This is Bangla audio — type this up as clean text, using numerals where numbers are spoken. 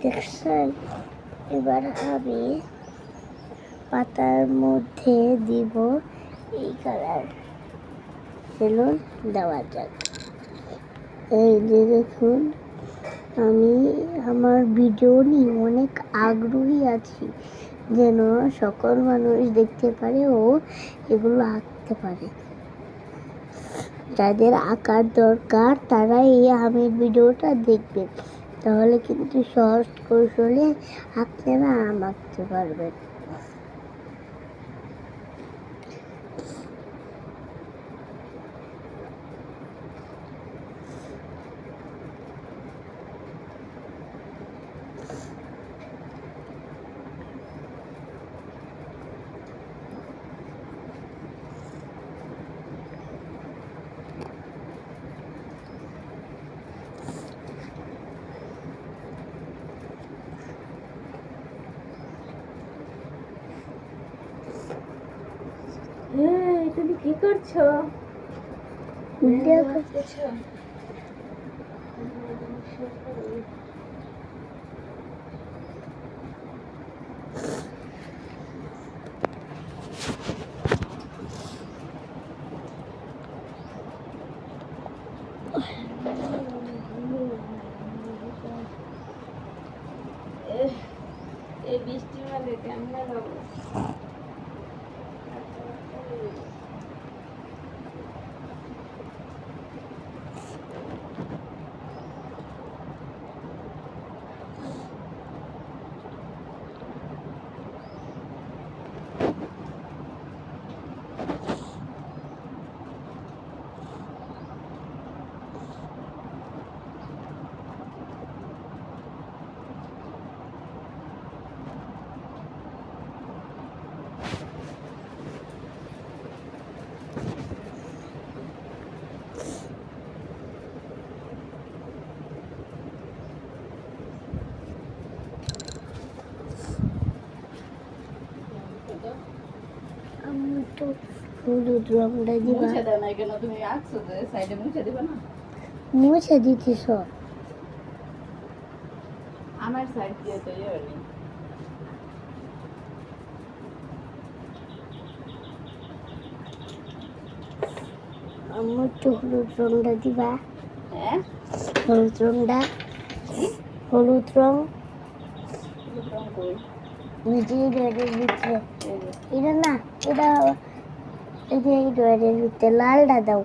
দেখছেন? এবার আমি পাতার মধ্যে দিব এই কালার। চলুন দেওয়া যাক। এই যে দেখুন, আমি আমার ভিডিও নিয়ে অনেক আগ্রহী আছি, যেন সকল মানুষ দেখতে পারে ও এগুলো আঁকতে পারে। যাদের আঁকার দরকার তারা এই আমের ভিডিওটা দেখবে, তাহলে কিন্তু সহজ কৌশলে আপনারা আম আঁকতে পারবেন। তুমি কি করছো? ভিডিও করতেছো? এই বৃষ্টির মধ্যে কেমনে যাবো? আমি তো হলুদ রংটা দিবা। মুছে দাও না কেন? তুমি আঁকছো যে সাইডে, মুছে দিবা না? মুছে দিতেছ? আমার সাইড দিয়ে তো ইয়ে নেই। আমার তো হলুদ রংটা দিবা। হ্যাঁ, হলুদ রংটা, হলুদ রং কই? ওই যে ডয়ের ভিতরে। এই যে এটা না, এটা এই যে ডয়ের ভিতরে লালটা দাও।